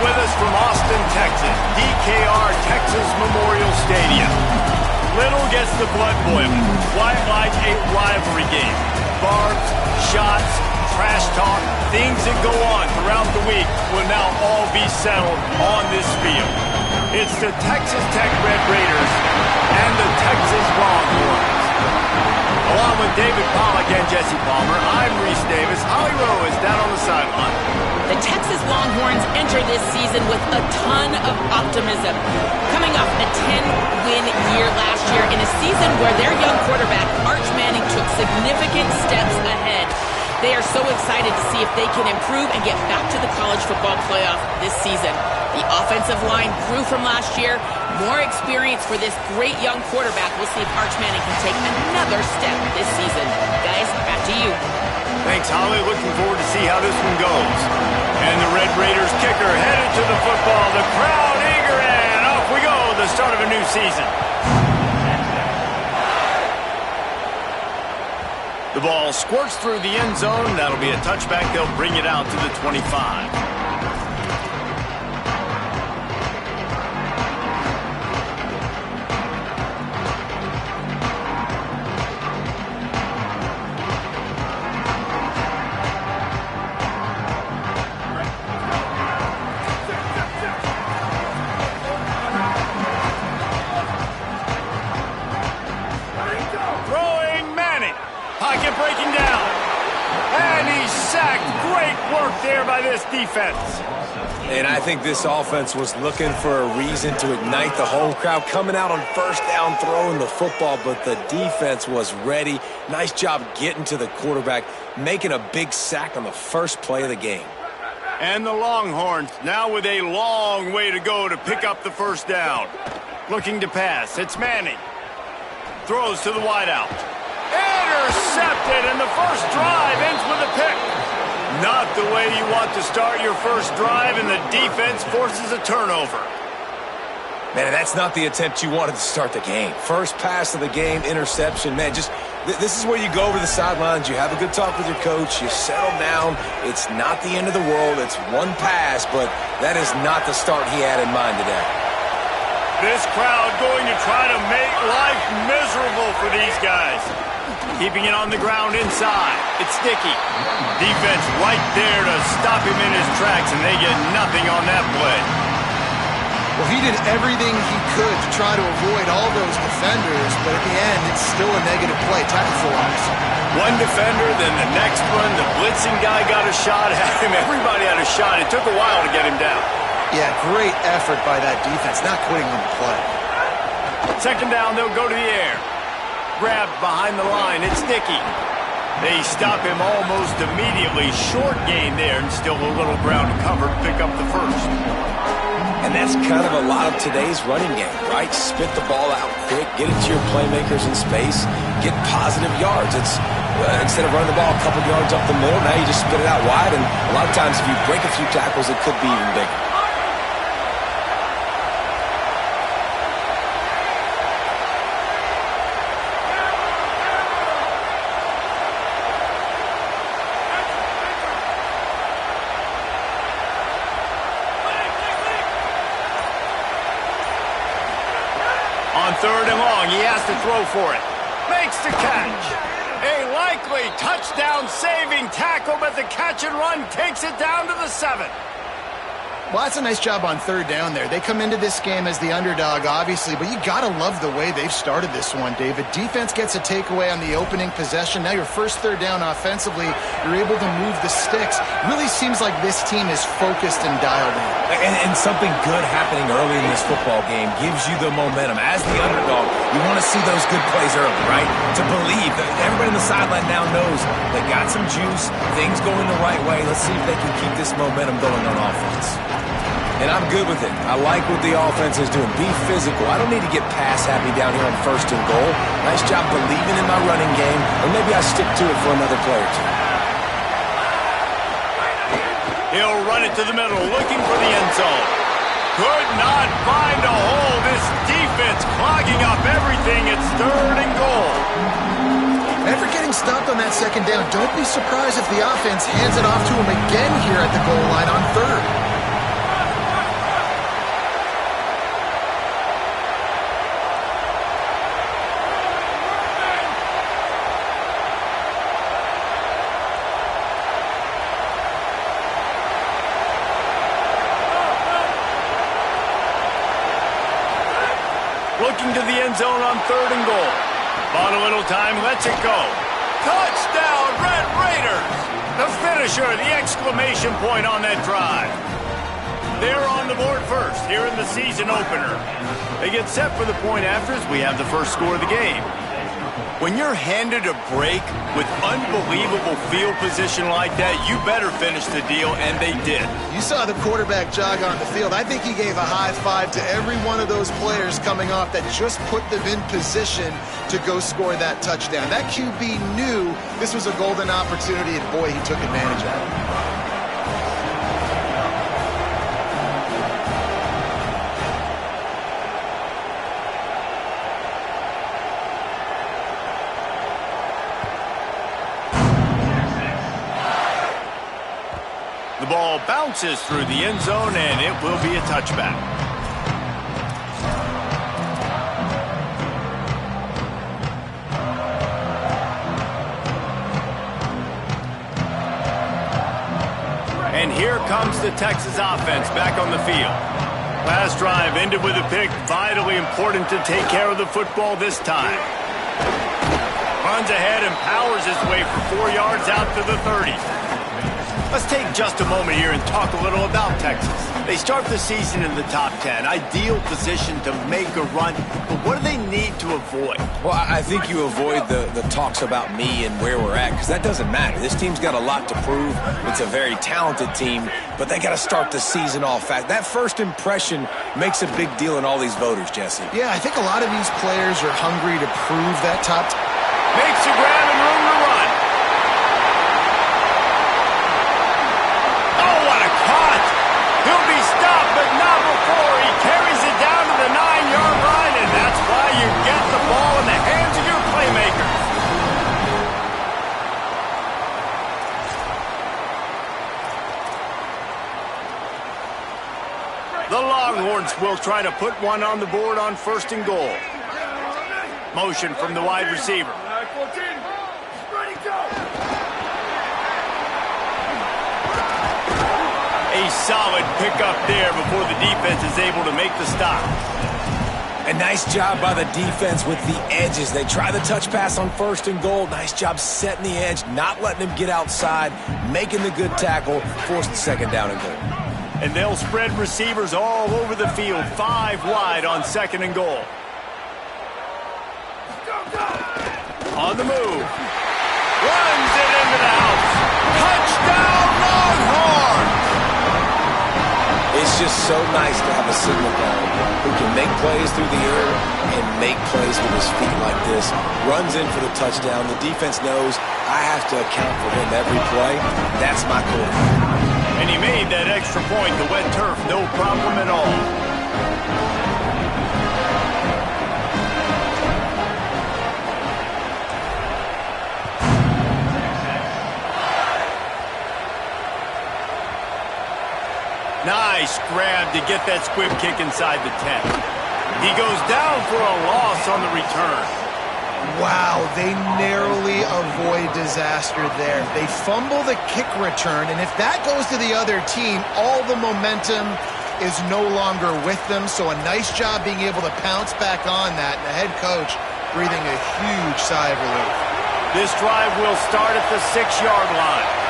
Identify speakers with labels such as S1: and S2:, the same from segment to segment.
S1: with us from Austin, Texas, DKR Texas Memorial Stadium. Little gets the blood boiling, quite like a rivalry game. Barbs, shots, trash talk, things that go on throughout the week will now all be settled on this field. It's the Texas Tech Red Raiders and the Texas Longhorns. Along with David Pollack and Jesse Palmer, I'm Reese Davis. Holly Rowe is down on the sideline.
S2: The Texas Longhorns enter this season with a ton of optimism. Coming off a 10-win year last year in a season where their young quarterback, Arch Manning, took significant steps ahead. They are so excited to see if they can improve and get back to the college football playoff this season. The offensive line grew from last year. More experience for this great young quarterback. We'll see if Arch Manning can take another step this season. Guys, back to you.
S1: Thanks, Holly. Looking forward to see how this one goes. And the Red Raiders kicker headed to the football. The crowd eager, and off we go. The start of a new season. The ball squirts through the end zone. That'll be a touchback. They'll bring it out to the 25. Breaking down. And he's sacked. Great work there by this defense.
S3: And I think this offense was looking for a reason to ignite the home crowd, coming out on first down, throwing the football, but the defense was ready. Nice job getting to the quarterback, making a big sack on the first play of the game.
S1: And the Longhorns now with a long way to go to pick up the first down. Looking to pass. It's Manning. Throws to the wideout. Intercepted, and the first drive ends with a pick. Not the way you want to start your first drive, and the defense forces a turnover.
S3: Man, that's not the attempt you wanted to start the game. First pass of the game, interception. Man, just this is where you go over the sidelines. You have a good talk with your coach. You settle down. It's not the end of the world. It's one pass, but that is not the start he had in mind today.
S1: This crowd going to try to make life miserable for these guys. Keeping it on the ground inside. It's Dickey. Defense right there to stop him in his tracks, and they get nothing on that play.
S4: Well, he did everything he could to try to avoid all those defenders, but at the end, it's still a negative play, tackle-wise.
S1: One defender, then the next one. The blitzing guy got a shot at him. Everybody had a shot. It took a while to get him down.
S4: Yeah, great effort by that defense, not quitting on the play.
S1: Second down, they'll go to the air. Grabbed behind the line, it's Dickey. They stop him almost immediately. Short gain there, and still a little ground covered. Pick up the first.
S3: And that's kind of a lot of today's running game, right? Spit the ball out quick, get it to your playmakers in space, get positive yards. It's instead of running the ball a couple yards up the middle, now you just spit it out wide, and a lot of times if you break a few tackles, it could be even bigger.
S1: Third and long, he has to throw for it. Makes the catch. A likely touchdown-saving tackle, but the catch and run takes it down to the 7.
S4: Well, that's a nice job on third down there. They come into this game as the underdog, obviously, but you got to love the way they've started this one, David. Defense gets a takeaway on the opening possession. Now your first third down offensively, you're able to move the sticks. Really seems like this team is focused and dialed in.
S3: And something good happening early in this football game gives you the momentum. As the underdog, you want to see those good plays early, right? To believe that everybody on the sideline now knows they got some juice, things going the right way. Let's see if they can keep this momentum going on offense. And I'm good with it. I like what the offense is doing. Be physical. I don't need to get pass happy down here on first and goal. Nice job believing in my running game, or maybe I stick to it for another play or two.
S1: He'll run it to the middle, looking for the end zone. Could not find a hole. This defense clogging up everything. It's third and goal.
S4: After getting stopped on that second down, don't be surprised if the offense hands it off to him again here at the goal line on third.
S1: Looking to the end zone on 3rd and goal. Bought a little time, lets it go. Touchdown, Red Raiders! The finisher, the exclamation point on that drive. They're on the board first here in the season opener. They get set for the point after as we have the first score of the game. When you're handed a break with unbelievable field position like that, you better finish the deal, and they did.
S4: You saw the quarterback jog on the field. I think he gave a high five to every one of those players coming off that just put them in position to go score that touchdown. That QB knew this was a golden opportunity, and boy, he took advantage of it.
S1: The ball bounces through the end zone, and it will be a touchback. And here comes the Texas offense back on the field. Last drive ended with a pick. Vitally important to take care of the football this time. Runs ahead and powers his way for 4 yards out to the 30. Let's take just a moment here and talk a little about Texas. They start the season in the top 10. Ideal position to make a run, but what do they need to avoid?
S3: Well, I think you avoid the talks about me and where we're at, because that doesn't matter. This team's got a lot to prove. It's a very talented team, but they got to start the season off fast. That first impression makes a big deal in all these voters, Jesse.
S4: Yeah, I think a lot of these players are hungry to prove that top.
S1: Makes a grab and room to run. Oh, what a cut! He'll be stopped, but not before he carries it down to the 9-yard line, and that's why you get the ball in the hands of your playmakers. The Longhorns will try to put one on the board on 1st and goal. Motion from the wide receiver. A solid pickup there before the defense is able to make the stop.
S3: A nice job by the defense with the edges. They try the touch pass on 1st and goal. Nice job setting the edge, not letting him get outside, making the good tackle, forced the 2nd down and goal.
S1: And they'll spread receivers all over the field, 5 wide on 2nd and goal. On the move. Runs it into the house. Touchdown, Longhorns!
S3: It's just so nice to have a signal guy who can make plays through the air and make plays with his feet like this. Runs in for the touchdown. The defense knows I have to account for him every play. That's my quarterback.
S1: And he made that extra point, the wet turf, no problem at all. Nice grab to get that squib kick inside the 10. He goes down for a loss on the return.
S4: Wow, they narrowly avoid disaster there. They fumble the kick return, and if that goes to the other team, all the momentum is no longer with them. So a nice job being able to pounce back on that, and the head coach breathing a huge sigh of relief.
S1: This drive will start at the 6-yard line.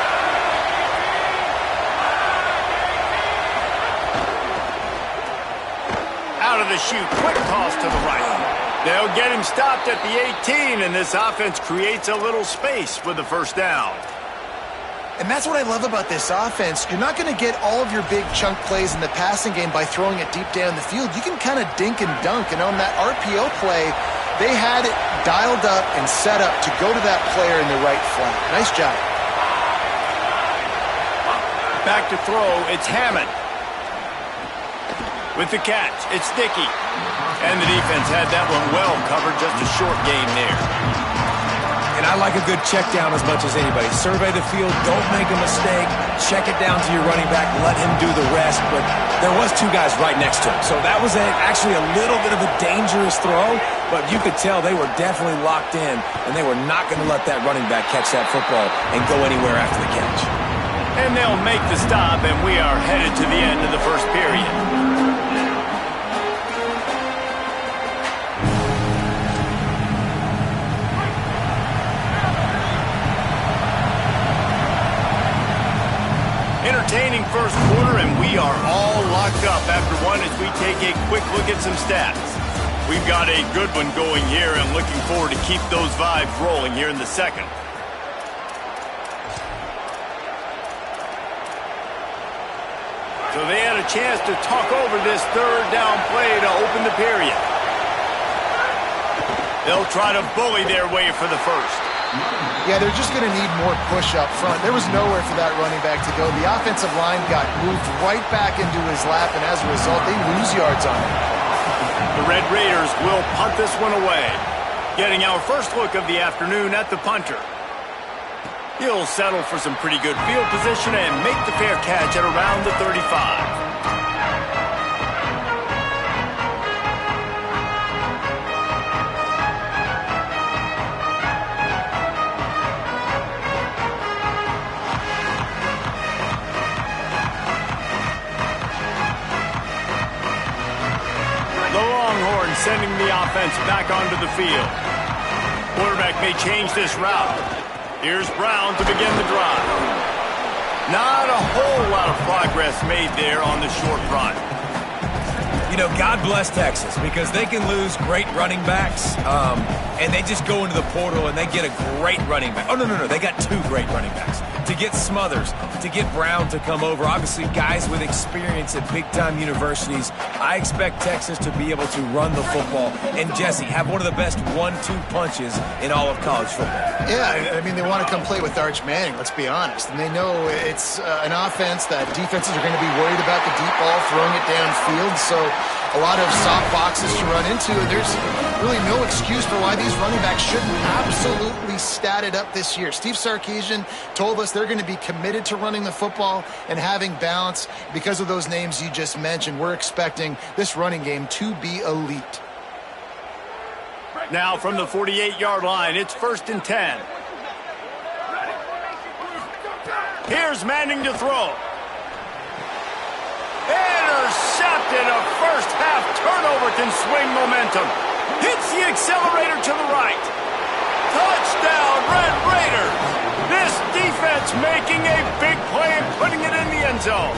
S1: Out of the chute, quick toss to the right. They'll get him stopped at the 18, and this offense creates a little space for the 1st down.
S4: And that's what I love about this offense. You're not going to get all of your big chunk plays in the passing game by throwing it deep down the field. You can kind of dink and dunk, and on that RPO play, they had it dialed up and set up to go to that player in the right flat. Nice job.
S1: Back to throw, it's Hammond. With the catch, it's Dickey. And the defense had that one well covered, just a short gain there.
S3: And I like a good check down as much as anybody. Survey the field, don't make a mistake, check it down to your running back, let him do the rest. But there was 2 guys right next to him. So that was actually a little bit of a dangerous throw, but you could tell they were definitely locked in, and they were not going to let that running back catch that football and go anywhere after the catch.
S1: And they'll make the stop, and we are headed to the end of the 1st period. up after one as we take a quick look at some stats. We've got a good one going here and looking forward to keep those vibes rolling here in the second. So they had a chance to talk over this third down play to open the period. They'll try to bully their way for the first.
S4: Yeah, they're just going to need more push up front. There was nowhere for that running back to go. The offensive line got moved right back into his lap, and as a result, they lose yards on him.
S1: The Red Raiders will punt this one away. Getting our first look of the afternoon at the punter. He'll settle for some pretty good field position and make the fair catch at around the 35. Sending the offense back onto the field. Quarterback may change this route. Here's Brown to begin the drive. Not a whole lot of progress made there on the short run.
S3: You know, God bless Texas because they can lose great running backs and they just go into the portal and they get a great running back. Oh, no. They got two great running backs. To get Smothers, to get Brown to come over, obviously guys with experience at big-time universities. I expect Texas to be able to run the football and, Jesse, have one of the best 1-2 punches in all of college football.
S4: Yeah, I mean, they want to come play with Arch Manning, let's be honest. And they know it's an offense that defenses are going to be worried about the deep ball, throwing it downfield. So a lot of soft boxes to run into. And there's really no excuse for why these running backs shouldn't absolutely stat it up this year. Steve Sarkisian told us they're going to be committed to running the football and having balance. Because of those names you just mentioned, we're expecting this running game to be elite.
S1: Now from the 48-yard line, it's 1st and 10. Here's Manning to throw. Intercepted. A first-half turnover can swing momentum. Hits the accelerator to the right. Touchdown, Red Raiders. This defense making a big play and putting it in the end zone.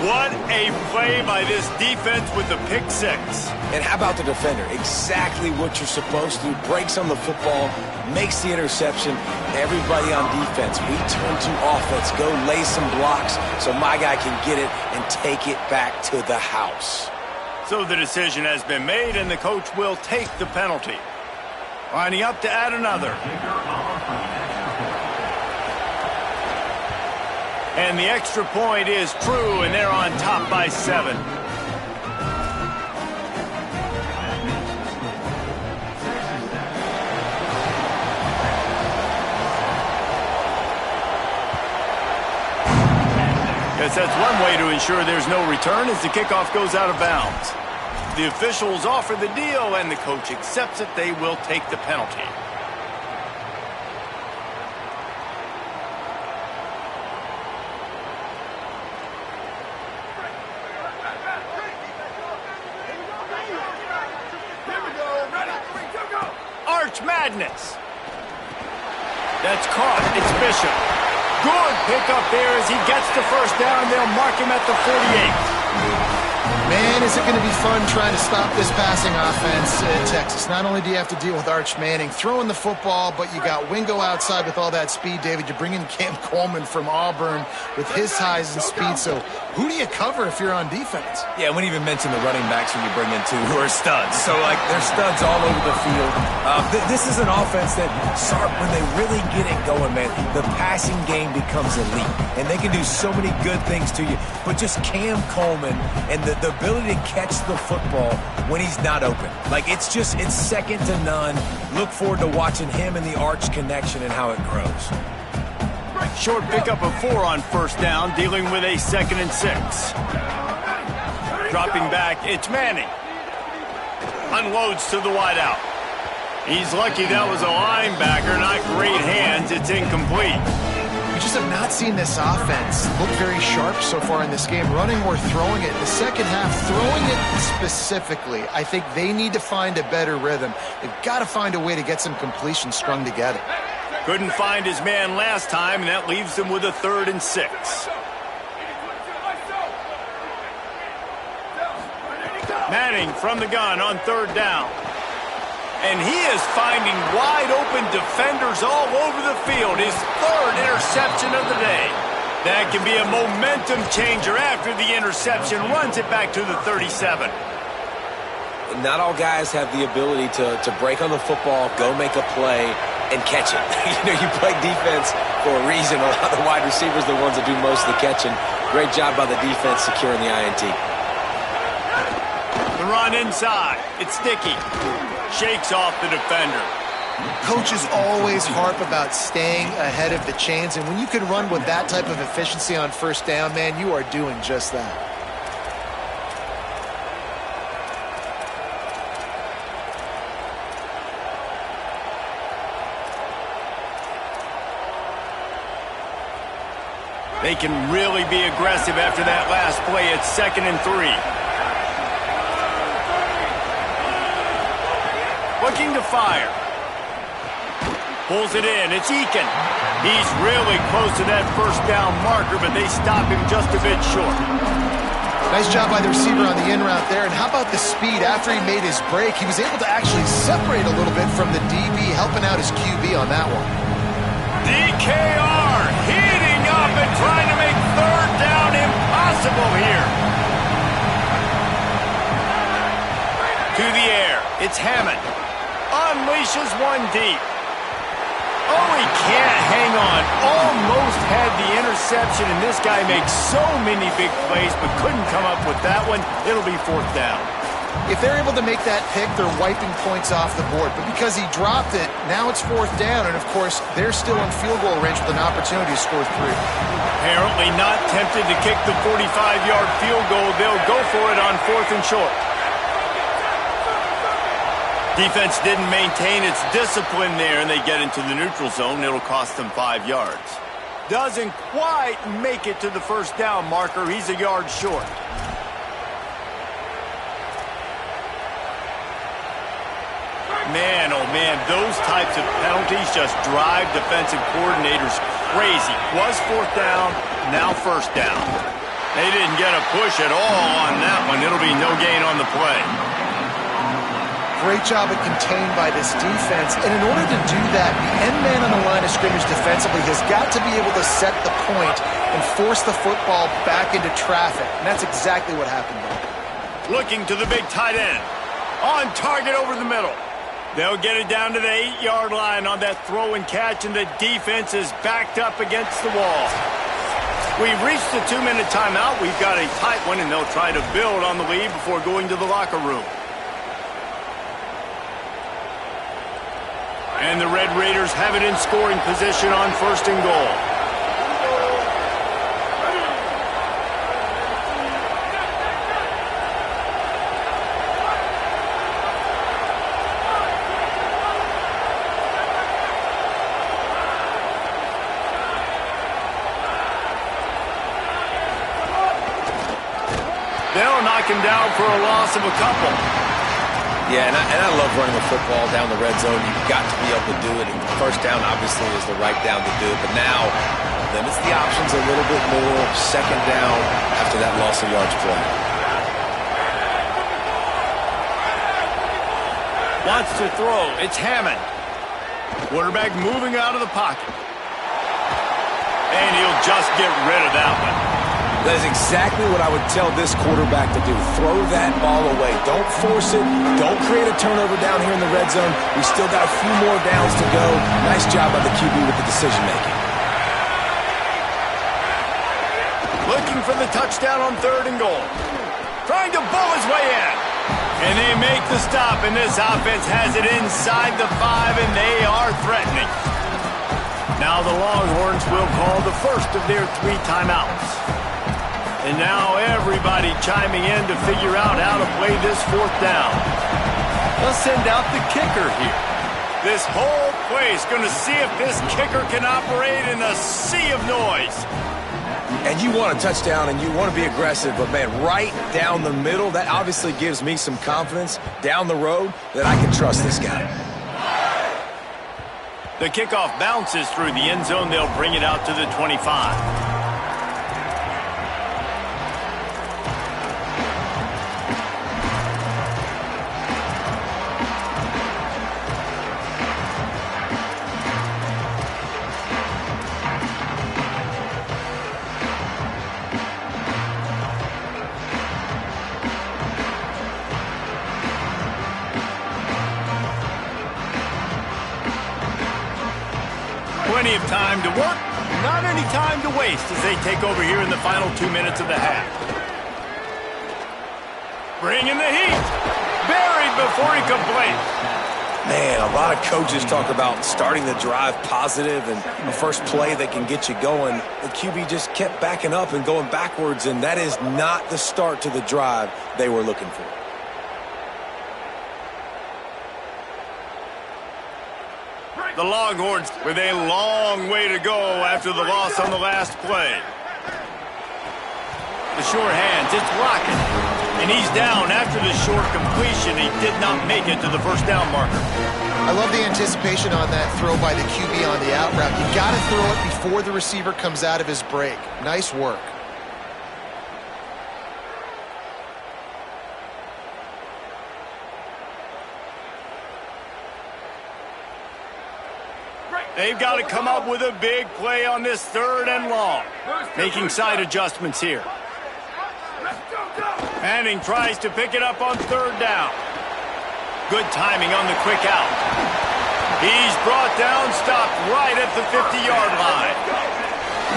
S1: What a play by this defense with the pick six.
S3: And how about the defender? Exactly what you're supposed to do. Breaks on the football, makes the interception. Everybody on defense, we turn to offense. Go lay some blocks so my guy can get it and take it back to the house.
S1: So the decision has been made, and the coach will take the penalty. Lining up to add another. And the extra point is true, and they're on top by 7. Guess that's one way to ensure there's no return as the kickoff goes out of bounds. The officials offer the deal, and the coach accepts it. They will take the penalty. Arch Madness. That's caught. It's Bishop. Good pickup there as he gets the first down. They'll mark him at the 48.
S4: Man, is it going to be fun trying to stop this passing offense in Texas. Not only do you have to deal with Arch Manning throwing the football, but you got Wingo outside with all that speed, David. You bring in Cam Coleman from Auburn with his size and speed. So who do you cover if you're on defense?
S3: Yeah, we didn't even mention the running backs when you bring in two who are studs. So, like, they're studs all over the field. This is an offense that, Sark, when they really get it going, man, the passing game becomes elite. And they can do so many good things to you. But just Cam Coleman and the ability to catch the football when he's not open. Like, it's second to none. Look forward to watching him and the Arch connection and how it grows.
S1: Short pickup of 4 on first down, dealing with a 2nd and 6. Dropping back, it's Manning. Unloads to the wideout. He's lucky that was a linebacker, not great hands. It's incomplete.
S4: We just have not seen this offense look very sharp so far in this game, running or throwing it. The second half, throwing it specifically, I think they need to find a better rhythm. They've got to find a way to get some completions strung together.
S1: Couldn't find his man last time, and that leaves them with a 3rd and 6. Manning from the gun on 3rd down. And he is finding wide-open defenders all over the field. His 3rd interception of the day. That can be a momentum changer after the interception. Runs it back to the 37.
S3: Not all guys have the ability to break on the football, go make a play, and catch it. You play defense for a reason. A lot of the wide receivers are the ones that do most of the catching. Great job by the defense securing the INT.
S1: The run inside. It's sticky. Shakes off the defender.
S4: Coaches always harp about staying ahead of the chains, and when you can run with that type of efficiency on 1st down, man, you are doing just that.
S1: They can really be aggressive after that last play. It's 2nd and 3. Looking to fire. Pulls it in. It's Eakin. He's really close to that 1st down marker, but they stop him just a bit short.
S4: Nice job by the receiver on the in route there. And how about the speed after he made his break? He was able to actually separate a little bit from the DB, helping out his QB on that one.
S1: DKR heating up and trying to make 3rd down impossible here. To the air. It's Hammond. Unleashes one deep. Oh, he can't hang on. Almost had the interception, and this guy makes so many big plays, but couldn't come up with that one. It'll be 4th down.
S4: If they're able to make that pick, they're wiping points off the board. But because he dropped it, now it's 4th down, and of course, they're still in field goal range with an opportunity to score 3.
S1: Apparently not tempted to kick the 45-yard field goal. They'll go for it on 4th and short. Defense didn't maintain its discipline there, and they get into the neutral zone. It'll cost them 5 yards. Doesn't quite make it to the 1st down marker. He's a yard short. Man, oh man, those types of penalties just drive defensive coordinators crazy. Was 4th down, now 1st down. They didn't get a push at all on that one. It'll be no gain on the play.
S4: Great job of contained by this defense. And in order to do that, the end man on the line of scrimmage defensively has got to be able to set the point and force the football back into traffic. And that's exactly what happened there.
S1: Looking to the big tight end. On target over the middle. They'll get it down to the 8-yard line on that throw and catch, and the defense is backed up against the wall. We've reached the 2-minute timeout. We've got a tight one, and they'll try to build on the lead before going to the locker room. And the Red Raiders have it in scoring position on 1st and goal. They'll knock him down for a loss of a couple.
S3: Yeah, and I love running the football down the red zone. You've got to be able to do it. And 1st down, obviously, is the right down to do it. But now, limits the options a little bit more. 2nd down after that loss of yards play.
S1: Wants to throw. It's Hammond. Quarterback moving out of the pocket. And he'll just get rid of that one.
S3: That is exactly what I would tell this quarterback to do. Throw that ball away. Don't force it. Don't create a turnover down here in the red zone. We still got a few more downs to go. Nice job by the QB with the decision-making.
S1: Looking for the touchdown on 3rd and goal. Trying to bull his way in. And they make the stop, and this offense has it inside the 5, and they are threatening. Now the Longhorns will call the first of their 3 timeouts. And now everybody chiming in to figure out how to play this 4th down. They'll send out the kicker here. This whole place going to see if this kicker can operate in a sea of noise.
S3: And you want a touchdown and you want to be aggressive, but man, right down the middle, that obviously gives me some confidence down the road that I can trust this guy.
S1: The kickoff bounces through the end zone. They'll bring it out to the 25. Time to work, not any time to waste as they take over here in the final 2 minutes of the half. Bringing the heat. Buried before he completes.
S3: Man, a lot of coaches talk about starting the drive positive and a first play that can get you going. The QB just kept backing up and going backwards, and that is not the start to the drive they were looking for.
S1: The Longhorns with a long way to go after the loss on the last play. The short hands, it's Lockett. And he's down after the short completion. He did not make it to the first down marker.
S4: I love the anticipation on that throw by the QB on the out route. You got to throw it before the receiver comes out of his break. Nice work.
S1: They've got to come up with a big play on this 3rd and long. Making side adjustments here. Manning tries to pick it up on 3rd down. Good timing on the quick out. He's brought down, stopped right at the 50-yard line.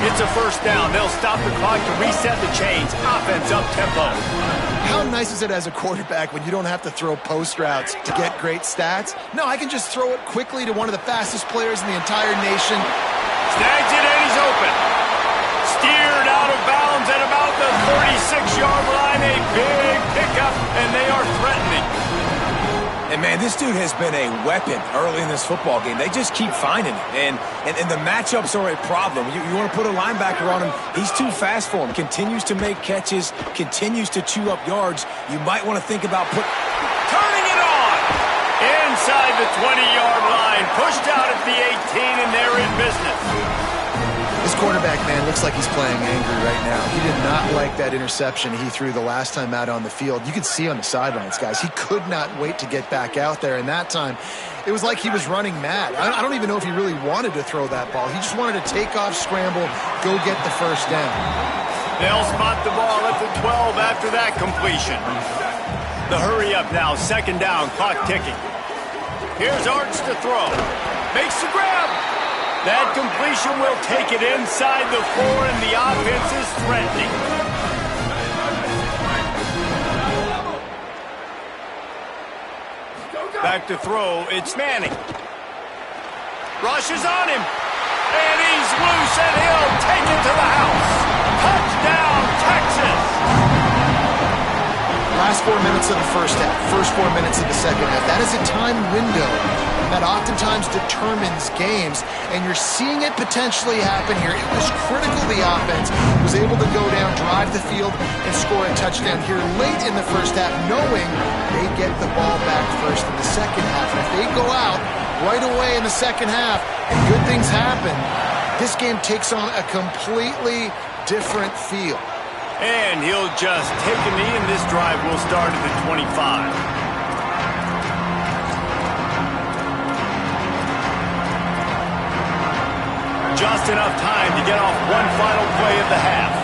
S1: It's a first down. They'll stop the clock to reset the chains. Offense up tempo.
S4: How nice is it as a quarterback when you don't have to throw post routes to get great stats? No, I can just throw it quickly to one of the fastest players in the entire nation.
S1: Snags it and he's open. Steered out of bounds at about the 36-yard line. A big pickup, and they are threatening.
S3: And, man, this dude has been a weapon early in this football game. They just keep finding it. And the matchups are a problem. You want to put a linebacker on him, he's too fast for him. Continues to make catches, continues to chew up yards. You might want to think about
S1: turning it on. Inside the 20-yard line. Pushed out at the 18, and they're in business.
S4: This quarterback, man, looks like he's playing angry right now. He did not like that interception he threw the last time out on the field. You could see on the sidelines, guys, he could not wait to get back out there. And that time, it was like he was running mad. I don't even know if he really wanted to throw that ball. He just wanted to take off, scramble, go get the first down.
S1: They'll spot the ball at the 12 after that completion. The hurry up now, 2nd down, clock ticking. Here's Arch to throw. Makes the grab. That completion will take it inside the 4, and the offense is threatening. Back to throw, it's Manning. Rushes on him, and he's loose, and he'll take it to the house. Touchdown, Texas!
S4: Last 4 minutes of the first half, first 4 minutes of the second half. That is a time window that oftentimes determines games, and you're seeing it potentially happen here. It was critical the offense was able to go down, drive the field, and score a touchdown here late in the first half, knowing they get the ball back first in the second half. And if they go out right away in the second half and good things happen, this game takes on a completely different feel.
S1: And he'll just take a knee, and this drive will start at the 25. Just enough time to get off one final play of the half.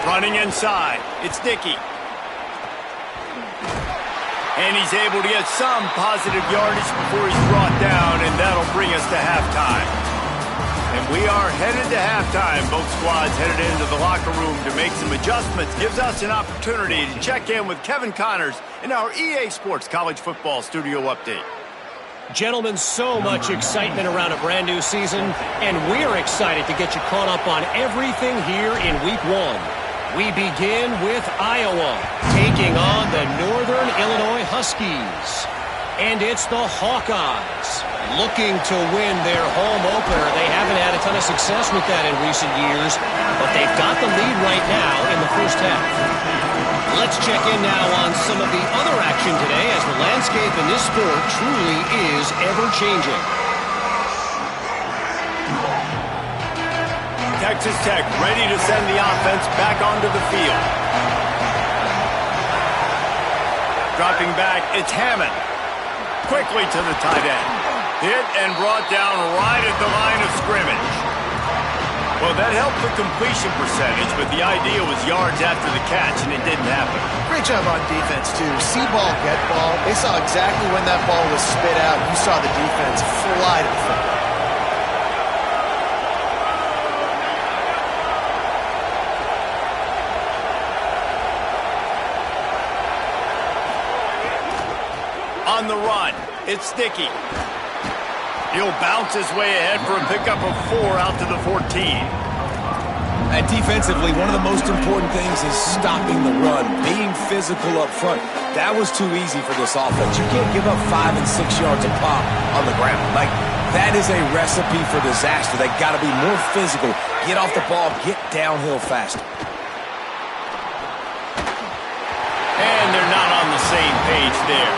S1: Running inside, it's Dickey. And he's able to get some positive yardage before he's brought down, and that'll bring us to halftime. And we are headed to halftime. Both squads headed into the locker room to make some adjustments. Gives us an opportunity to check in with Kevin Connors in our EA Sports College Football Studio Update.
S5: Gentlemen, so much excitement around a brand new season, and we're excited to get you caught up on everything here in Week 1. We begin with Iowa, taking on the Northern Illinois Huskies. And it's the Hawkeyes, looking to win their home opener. They haven't had a ton of success with that in recent years, but they've got the lead right now in the first half. Let's check in now on some of the other action today, as the landscape in this sport truly is ever-changing.
S1: Texas Tech ready to send the offense back onto the field. Dropping back, it's Hammond. Quickly to the tight end. Hit and brought down right at the line of scrimmage. Well, that helped the completion percentage, but the idea was yards after the catch, and it didn't happen.
S4: Great job on defense, too. See ball, get ball. They saw exactly when that ball was spit out. You saw the defense fly to the football.
S1: On the run, it's Sticky. He'll bounce his way ahead for a pickup of 4 out to the 14.
S3: And defensively, one of the most important things is stopping the run, being physical up front. That was too easy for this offense. You can't give up 5 and 6 yards a pop on the ground. Like, that is a recipe for disaster. They got to be more physical, get off the ball, get downhill faster.
S1: And they're not on the same page there.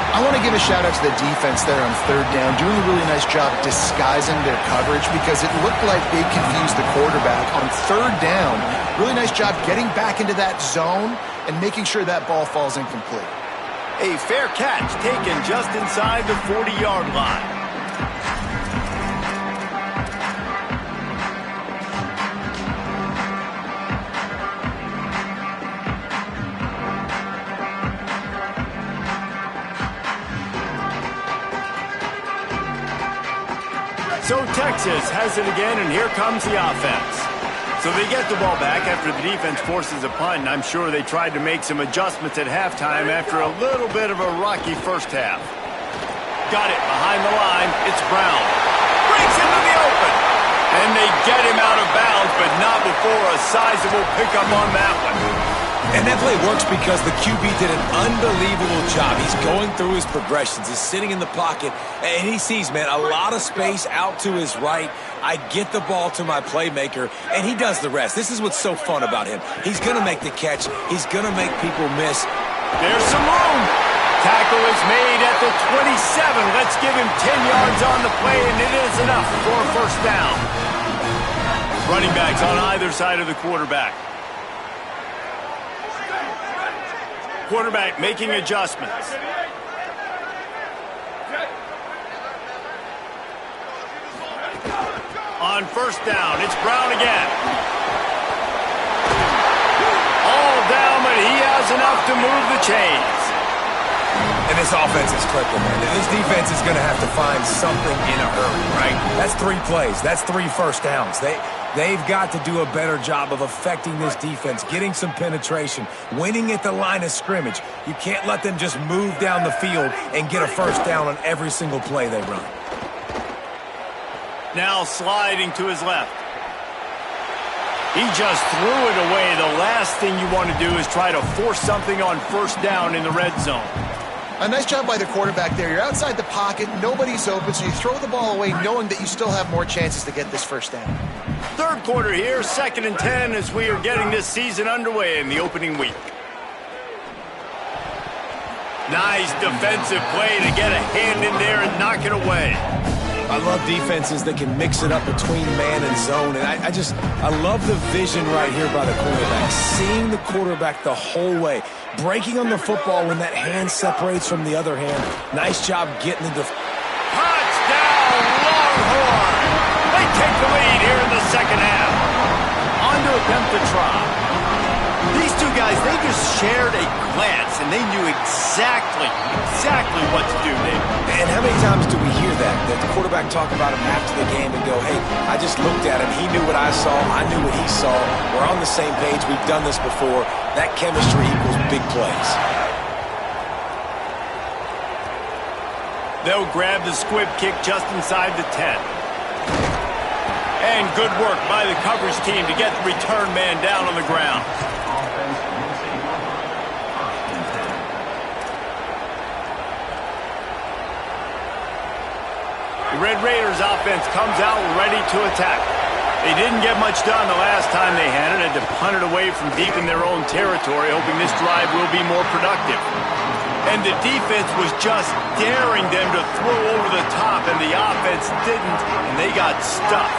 S4: I want to give a shout-out to the defense there on third down, doing a really nice job disguising their coverage because it looked like they confused the quarterback on third down. Really nice job getting back into that zone and making sure that ball falls incomplete.
S1: A fair catch taken just inside the 40-yard line. So Texas has it again, and here comes the offense. So they get the ball back after the defense forces a punt, and I'm sure they tried to make some adjustments at halftime after a little bit of a rocky first half. Got it behind the line. It's Brown. Breaks into the open. And they get him out of bounds, but not before a sizable pickup on that one.
S3: And that play works because the QB did an unbelievable job. He's going through his progressions. He's sitting in the pocket, and he sees, man, a lot of space out to his right. I get the ball to my playmaker, and he does the rest. This is what's so fun about him. He's going to make the catch. He's going to make people miss.
S1: There's some room. Tackle is made at the 27. Let's give him 10 yards on the play, and it is enough for a first down. Running backs on either side of the quarterback. Quarterback making adjustments. On first down, it's Brown again. All down, but he has enough to move the chains.
S3: And this offense is clicking, man. This defense is going to have to find something in a hurry, right? That's 3 plays. That's 3 first downs. They've got to do a better job of affecting this defense, getting some penetration, winning at the line of scrimmage. You can't let them just move down the field and get a first down on every single play they run.
S1: Now sliding to his left. He just threw it away. The last thing you want to do is try to force something on first down in the red zone.
S4: A nice job by the quarterback there. You're outside the pocket, nobody's open, so you throw the ball away knowing that you still have more chances to get this first down.
S1: Third quarter here, 2nd and 10 as we are getting this season underway in the opening week. Nice defensive play to get a hand in there and knock it away.
S3: I love defenses that can mix it up between man and zone, and I love the vision right here by the quarterback, seeing the quarterback the whole way, breaking on the football when that hand separates from the other hand. Nice job getting the
S1: touchdown, Longhorn! They take the lead here in the second half. On to attempt to try. These two guys, they just shared a glance, and they knew exactly what to do there.
S3: And how many times do we hear that the quarterback talk about him after the game and go, hey, I just looked at him. He knew what I saw. I knew what he saw. We're on the same page. We've done this before. That chemistry equals big plays.
S1: They'll grab the squib kick just inside the 10. And good work by the coverage team to get the return man down on the ground. The Red Raiders offense comes out ready to attack. They didn't get much done the last time they had it, had to punt it away from deep in their own territory, hoping this drive will be more productive. And the defense was just daring them to throw over the top, and the offense didn't, and they got stuffed.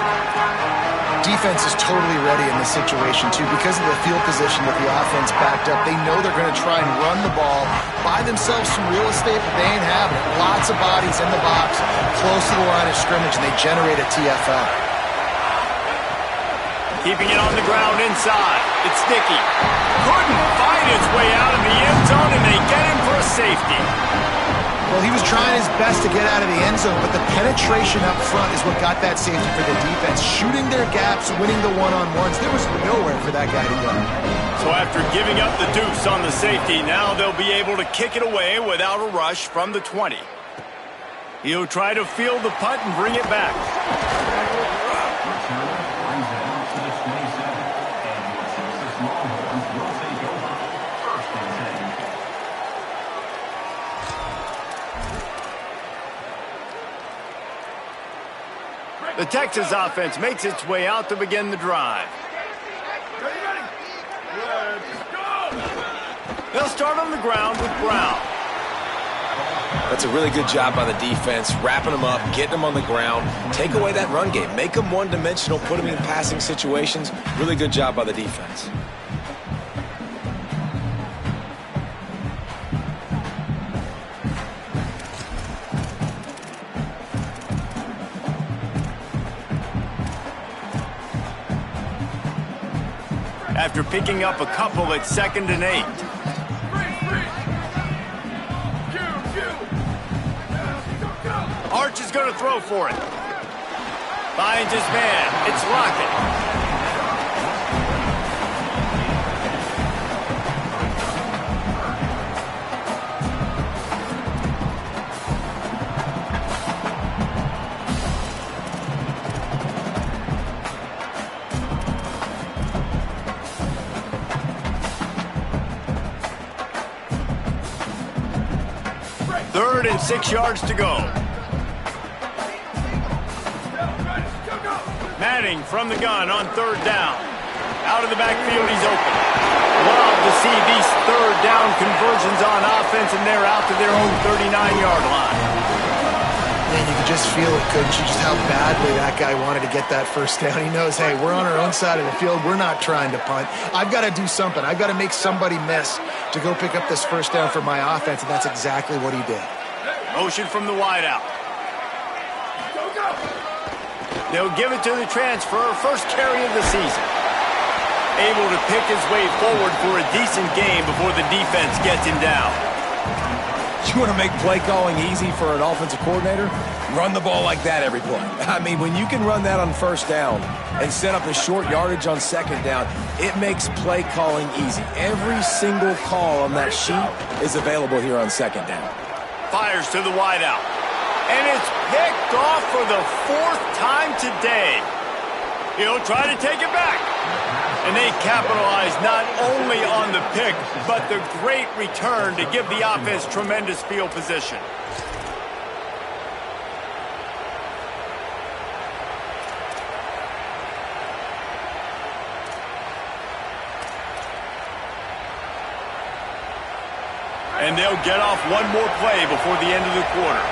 S4: Defense is totally ready in this situation, too. Because of the field position that the offense backed up, they know they're going to try and run the ball, buy themselves some real estate, but they ain't having it. Lots of bodies in the box, close to the line of scrimmage, and they generate a TFL.
S1: Keeping it on the ground inside. It's Dickey. Couldn't find its way out of the end zone, and they get him for a safety.
S4: Well, he was trying his best to get out of the end zone, but the penetration up front is what got that safety for the defense. Shooting their gaps, winning the one-on-ones. There was nowhere for that guy to go.
S1: So after giving up the deuce on the safety, now they'll be able to kick it away without a rush from the 20. He'll try to field the punt and bring it back. The Texas offense makes its way out to begin the drive. They'll start on the ground with Brown.
S3: That's a really good job by the defense, wrapping them up, getting them on the ground, take away that run game, make them one-dimensional, put them in passing situations. Really good job by the defense.
S1: After picking up a couple at 2nd and 8. Arch is going to throw for it. Finds his man. It's Lockett. Third and 6 yards to go. Manning from the gun on 3rd down. Out of the backfield, he's open. Love to see these 3rd down conversions on offense, and they're out to their own 39-yard line.
S4: Man, you can just feel it, couldn't you? Just how badly that guy wanted to get that 1st down. He knows, hey, we're on our own side of the field. We're not trying to punt. I've got to do something. I've got to make somebody miss to go pick up this 1st down for my offense, and that's exactly what he did.
S1: Motion from the wideout. They'll give it to the transfer, first carry of the season. Able to pick his way forward for a decent game before the defense gets him down.
S3: You want to make play calling easy for an offensive coordinator? Run the ball like that every play. I mean, when you can run that on 1st down and set up the short yardage on 2nd down, it makes play calling easy. Every single call on that sheet is available here on 2nd down.
S1: Fires to the wideout. And it's picked off for the 4th time today. He'll try to take it back. And they capitalize not only on the pick, but the great return to give the offense tremendous field position. And they'll get off one more play before the end of the quarter.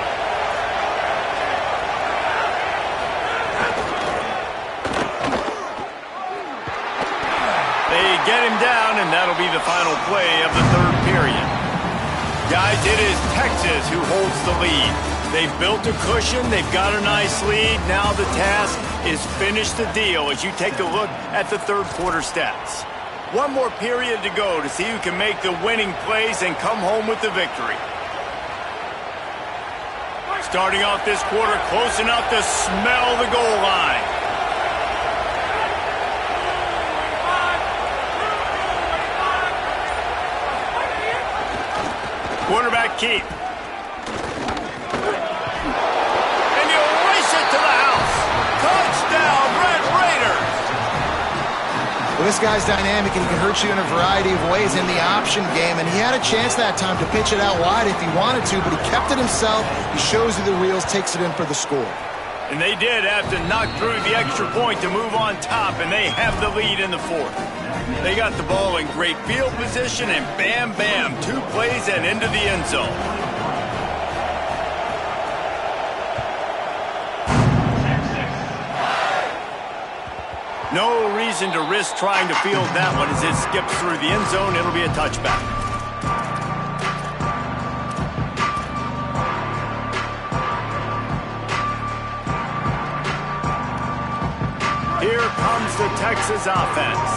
S1: They get him down, and that'll be the final play of the 3rd period. Guys, it is Texas who holds the lead. They've built a cushion. They've got a nice lead. Now the task is finish the deal as you take a look at the 3rd quarter stats. One more period to go to see who can make the winning plays and come home with the victory. Starting off this quarter close enough to smell the goal line. Quarterback keep. And he'll race it to the house. Touchdown, Red Raiders.
S4: Well, this guy's dynamic, and he can hurt you in a variety of ways in the option game, and he had a chance that time to pitch it out wide if he wanted to, but he kept it himself. He shows you the reels, takes it in for the score.
S1: And they did have to knock through the extra point to move on top, and they have the lead in the 4th. They got the ball in great field position, and bam, bam, 2 plays and into the end zone. No reason to risk trying to field that one as it skips through the end zone. It'll be a touchback. Here comes comes the Texas offense.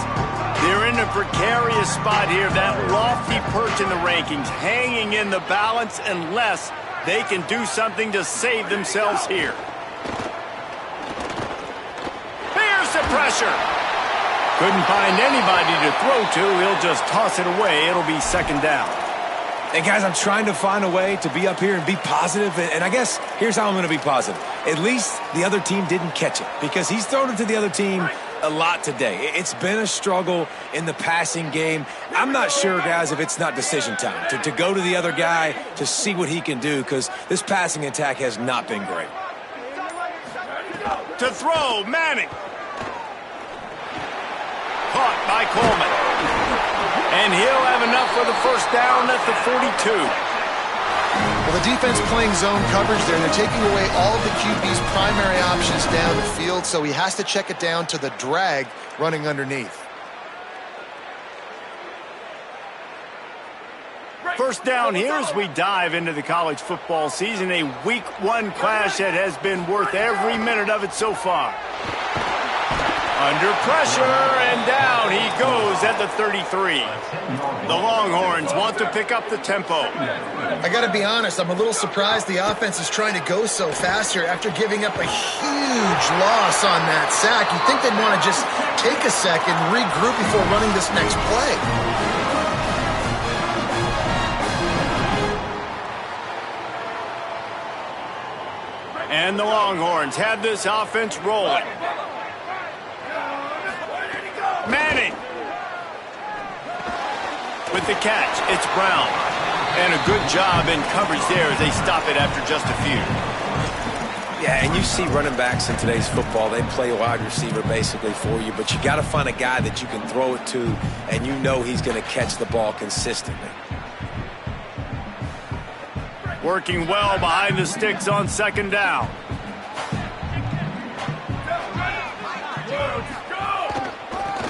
S1: They're in a precarious spot here, that lofty perch in the rankings, hanging in the balance unless they can do something to save themselves here. Here's the pressure. Couldn't find anybody to throw to. He'll just toss it away. It'll be second down.
S3: Hey, guys, I'm trying to find a way to be up here and be positive, and I guess here's how I'm going to be positive. At least the other team didn't catch it, because he's thrown it to the other team a lot today. It's been a struggle in the passing game. I'm not sure, guys, if it's not decision time, to go to the other guy to see what he can do, because this passing attack has not been great.
S1: To throw, Manning. Caught by Coleman. And he'll have enough for the first down at the 42.
S4: Well, the defense playing zone coverage there. They're taking away all of the QB's primary options down the field, so he has to check it down to the drag running underneath.
S1: First down here as we dive into the college football season. A week one clash that has been worth every minute of it so far. Under pressure, and down he goes at the 33. The Longhorns want to pick up the tempo.
S4: I got to be honest, I'm a little surprised the offense is trying to go so fast here after giving up a huge loss on that sack. You'd think they'd want to just take a second, regroup before running this next play.
S1: And the Longhorns have this offense rolling. Manning with the catch. It's Brown. And a good job in coverage there as they stop it after just a few.
S3: Yeah, and you see running backs in today's football, they play wide receiver basically for you, but you got to find a guy that you can throw it to and you know he's going to catch the ball consistently.
S1: Working well behind the sticks on second down.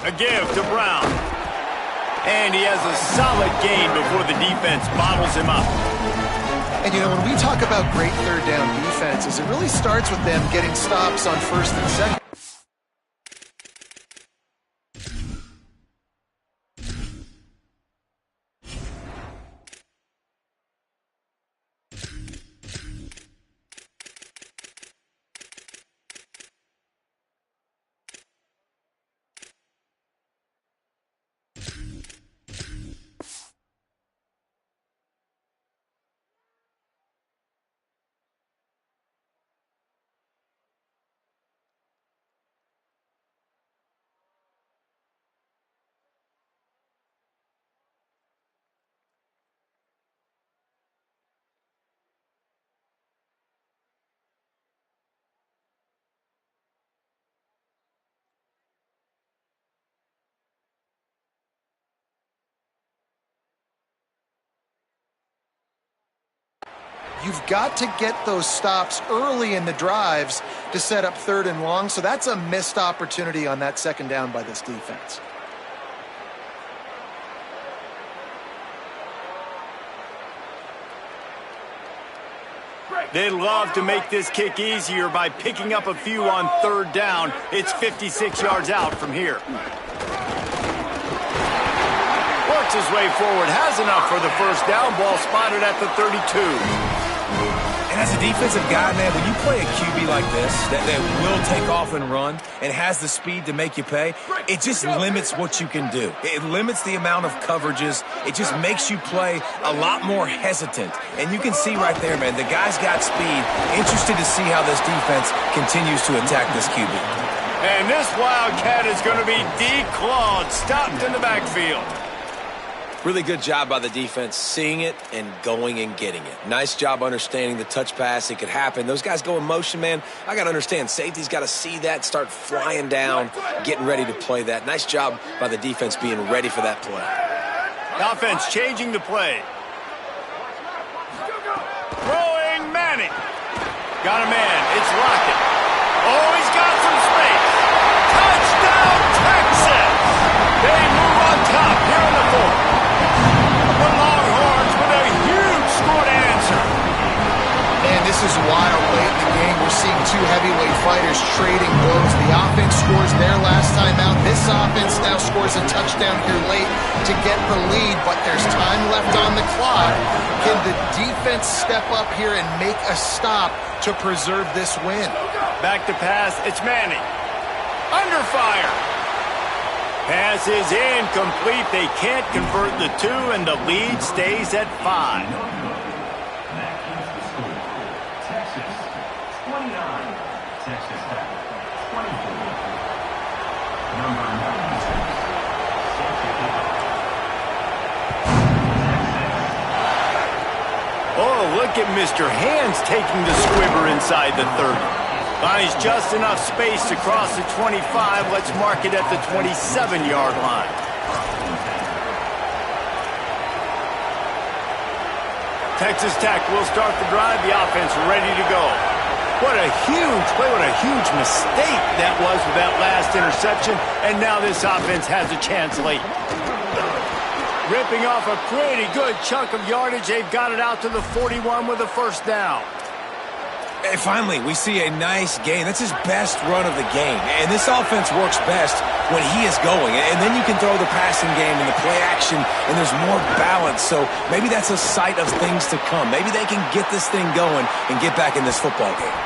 S1: A give to Brown. And he has a solid gain before the defense bottles him up.
S4: And, you know, when we talk about great third down defenses, it really starts with them getting stops on first and second. You've got to get those stops early in the drives to set up third and long, so that's a missed opportunity on that second down by this defense.
S1: They'd love to make this kick easier by picking up a few on third down. It's 56 yards out from here. Works his way forward, has enough for the first down. Ball spotted at the 32.
S3: And as a defensive guy, man, when you play a QB like this that will take off and run and has the speed to make you pay, it just limits what you can do. It limits the amount of coverages. It just makes you play a lot more hesitant. And you can see right there, man, the guy's got speed. Interested to see how this defense continues to attack this QB.
S1: And this Wildcat is going to be declawed, stopped in the backfield.
S3: Really good job by the defense seeing it and going and getting it. Nice job understanding the touch pass. It could happen. Those guys go in motion, man. I got to understand. Safety's got to see that, start flying down, getting ready to play that. Nice job by the defense being ready for that play.
S1: Offense changing the play. Throwing Manning. Got a man. It's Lockett. Oh, he's got some space. Touchdown, Texas. They move on top here in the fourth. The Longhorns with a huge score to answer.
S4: And this is wild late in the game. We're seeing two heavyweight fighters trading blows. The offense scores their last time out. This offense now scores a touchdown here late to get the lead, but there's time left on the clock. Can the defense step up here and make a stop to preserve this win?
S1: Back to pass, it's Manning. Under fire. Pass is incomplete. They can't convert the 2, and the lead stays at 5. Oh, look at Mr. Hands taking the squibber inside the 30. Finds just enough space to cross the 25. Let's mark it at the 27-yard line. Texas Tech will start the drive. The offense ready to go. What a huge play. What a huge mistake that was with that last interception. And now this offense has a chance late. Ripping off a pretty good chunk of yardage. They've got it out to the 41 with a first down.
S3: And finally, we see a nice gain. That's his best run of the game. And this offense works best when he is going. And then you can throw the passing game and the play action, and there's more balance. So maybe that's a sight of things to come. Maybe they can get this thing going and get back in this football game.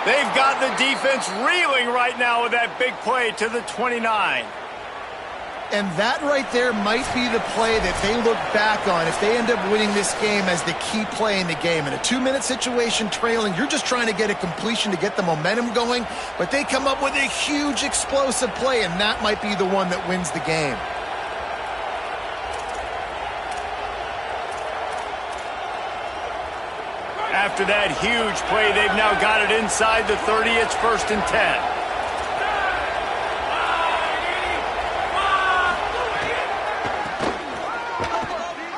S1: They've got the defense reeling right now with that big play to the 29.
S4: And that right there might be the play that they look back on if they end up winning this game as the key play in the game. In a 2-minute situation trailing, you're just trying to get a completion to get the momentum going, but they come up with a huge explosive play, and that might be the one that wins the game.
S1: After that huge play, they've now got it inside the 30. It's 1st and 10.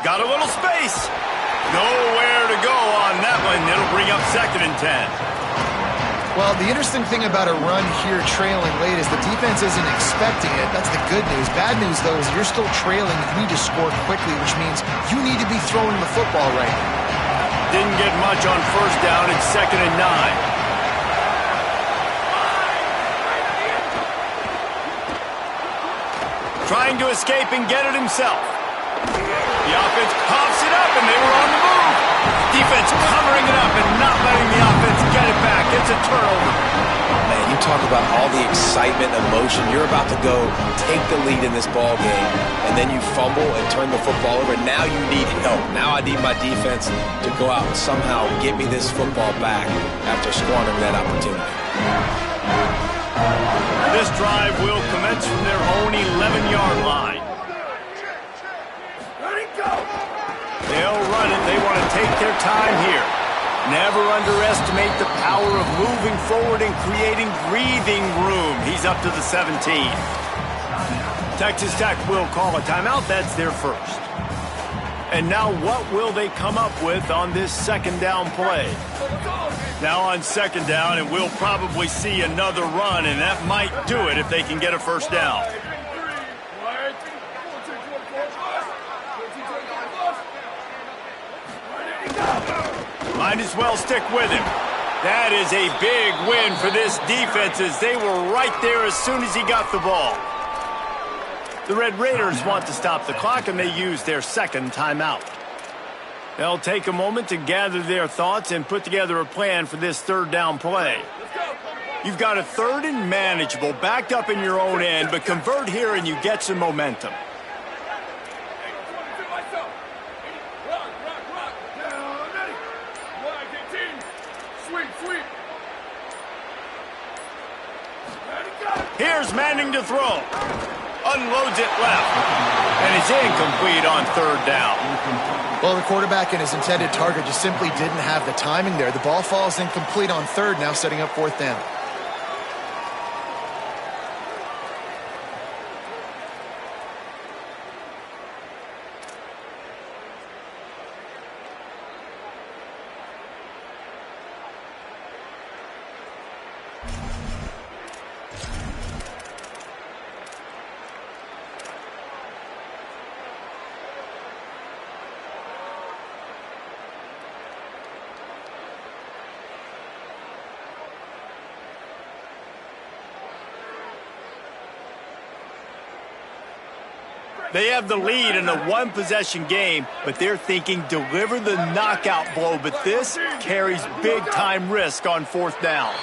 S1: Got a little space. Nowhere to go on that one. It'll bring up 2nd and 10.
S4: Well, the interesting thing about a run here trailing late is the defense isn't expecting it. That's the good news. Bad news, though, is you're still trailing. You need to score quickly, which means you need to be throwing the football right now.
S1: Didn't get much on first down. It's 2nd and 9. Trying to escape and get it himself. The offense pops it up, and they were on the move. Defense covering it up and not letting the offense get it back. It's a turnover.
S3: Man, you talk about all the excitement, emotion. You're about to go take the lead in this ball game, and then you fumble and turn the football over. Now you need help. Now I need my defense to go out and somehow get me this football back after squandering that opportunity.
S1: This drive will commence from their own 11-yard line. They'll run it. They want to take their time here. Never underestimate the power of moving forward and creating breathing room. He's up to the 17. Texas Tech will call a timeout. That's their first. And now what will they come up with on this 2nd down play? Now on 2nd down, and we'll probably see another run, and that might do it if they can get a first down. Might as well stick with him. That is a big win for this defense as they were right there as soon as he got the ball. The Red Raiders want to stop the clock, and they use their 2nd timeout. They'll take a moment to gather their thoughts and put together a plan for this 3rd down play. You've got a 3rd and manageable, backed up in your own end, but convert here and you get some momentum. Here's Manning to throw. Unloads it left. And it's incomplete on 3rd down.
S4: Well, the quarterback and his intended target just simply didn't have the timing there. The ball falls incomplete on 3rd, now setting up 4th down.
S1: They have the lead in a one-possession game, but they're thinking deliver the knockout blow, but this carries big-time risk on fourth down.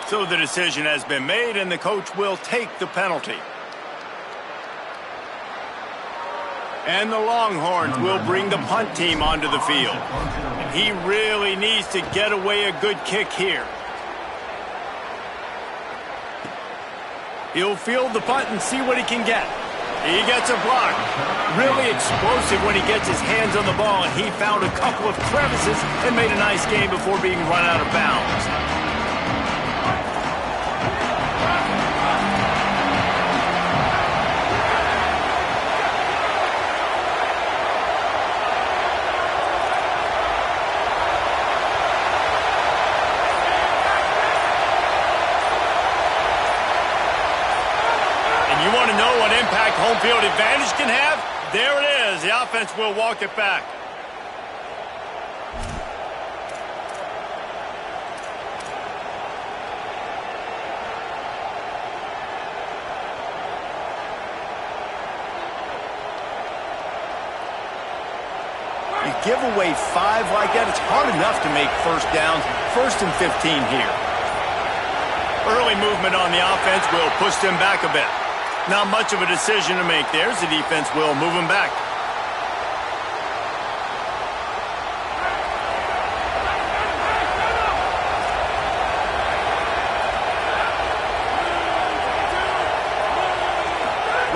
S1: So the decision has been made, and the coach will take the penalty. And the Longhorns will bring the punt team onto the field. And he really needs to get away a good kick here. He'll field the punt and see what he can get. He gets a block. Really explosive when he gets his hands on the ball, and he found a couple of crevices and made a nice game before being run out of bounds. You want to know what impact home field advantage can have? There it is. The offense will walk it back. You give away 5 like that, it's hard enough to make first downs. 1st and 15 here. Early movement on the offense will push them back a bit. Not much of a decision to make there, so the defense will move him back.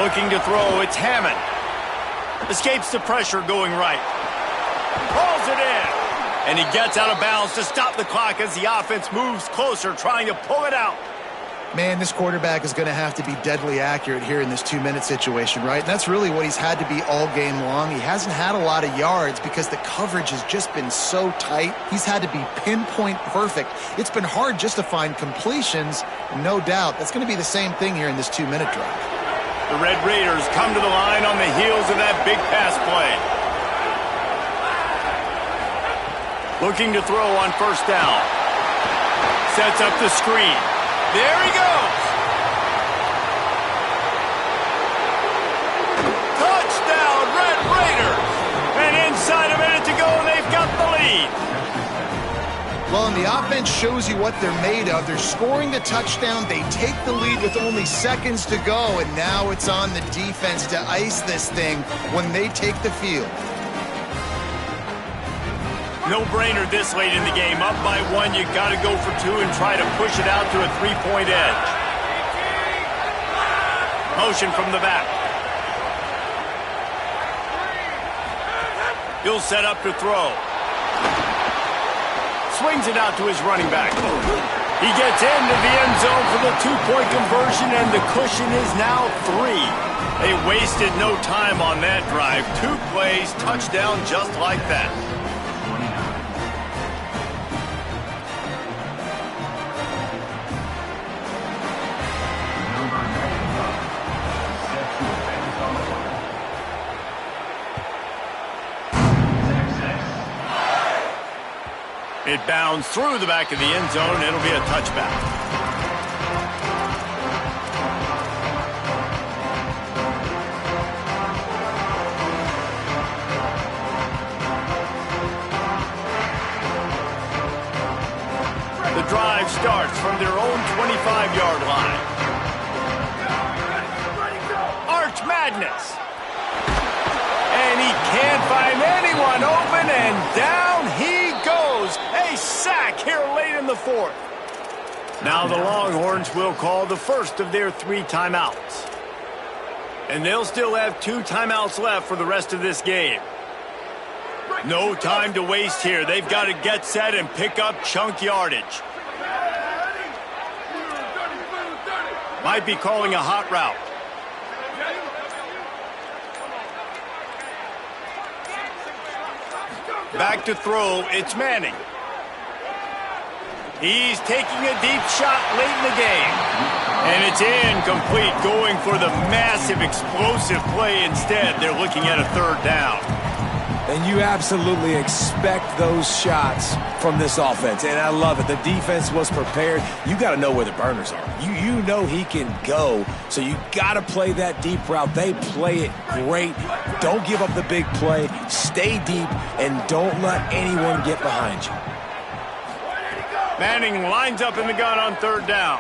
S1: Looking to throw, it's Hammond. Escapes the pressure going right. Pulls it in. And he gets out of bounds to stop the clock as the offense moves closer, trying to pull it out.
S4: Man, this quarterback is going to have to be deadly accurate here in this 2-minute situation, right? And that's really what he's had to be all game long. He hasn't had a lot of yards because the coverage has just been so tight. He's had to be pinpoint perfect. It's been hard just to find completions, no doubt. That's going to be the same thing here in this 2-minute drive.
S1: The Red Raiders come to the line on the heels of that big pass play. Looking to throw on first down. Sets up the screen. There he goes. Touchdown, Red Raiders. And inside a minute to go, and they've got the lead.
S4: Well, and the offense shows you what they're made of. They're scoring the touchdown. They take the lead with only seconds to go, and now it's on the defense to ice this thing when they take the field.
S1: No-brainer this late in the game. Up by 1, you got to go for 2 and try to push it out to a 3-point edge. Motion from the back. He'll set up to throw. Swings it out to his running back. He gets into the end zone for the 2-point conversion, and the cushion is now 3. They wasted no time on that drive. 2 plays, touchdown just like that. It bounds through the back of the end zone. It'll be a touchback. The drive starts from their own 25-yard line. Arch Madness. And he can't find anyone open, and down he goes. A sack here late in the 4th. Now the Longhorns will call the first of their 3 timeouts. And they'll still have 2 timeouts left for the rest of this game. No time to waste here. They've got to get set and pick up chunk yardage. Might be calling a hot route. Back to throw, it's Manning. He's taking a deep shot late in the game. And it's incomplete, going for the massive explosive play instead. They're looking at a 3rd down.
S3: And you absolutely expect those shots from this offense, and I love it. The defense was prepared. You got to know where the burners are. You know he can go, so you got to play that deep route. They play it great. Don't give up the big play. Stay deep, and don't let anyone get behind you.
S1: Manning lines up in the gun on third down.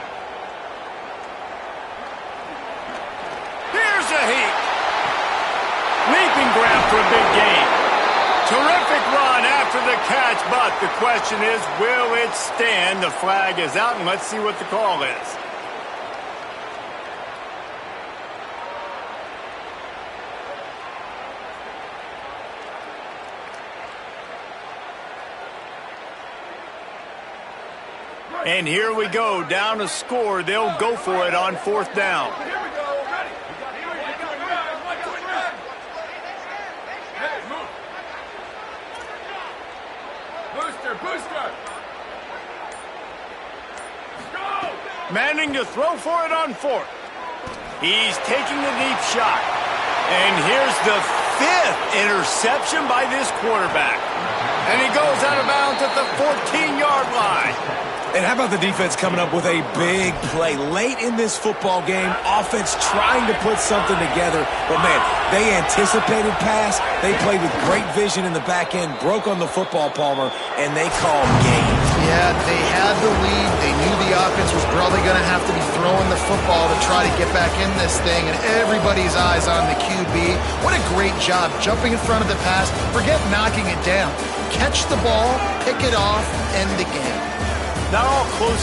S1: Here's a heat. Leaping grab for a big gain. Terrific run after the catch, but the question is, will it stand? The flag is out, and let's see what the call is. And here we go, down a score. They'll go for it on fourth down. Manning to throw for it on fourth. He's taking the deep shot. And here's the 5th interception by this quarterback. And he goes out of bounds at the 14-yard line.
S3: And how about the defense coming up with a big play late in this football game? Offense trying to put something together. But, man, they anticipated pass. They played with great vision in the back end, broke on the football, Palmer, and they called game.
S4: Yeah, they had the lead. They knew the offense was probably going to have to be throwing the football to try to get back in this thing, and everybody's eyes on the QB. What a great job jumping in front of the pass. Forget knocking it down. Catch the ball, pick it off, end the game.
S1: Not all close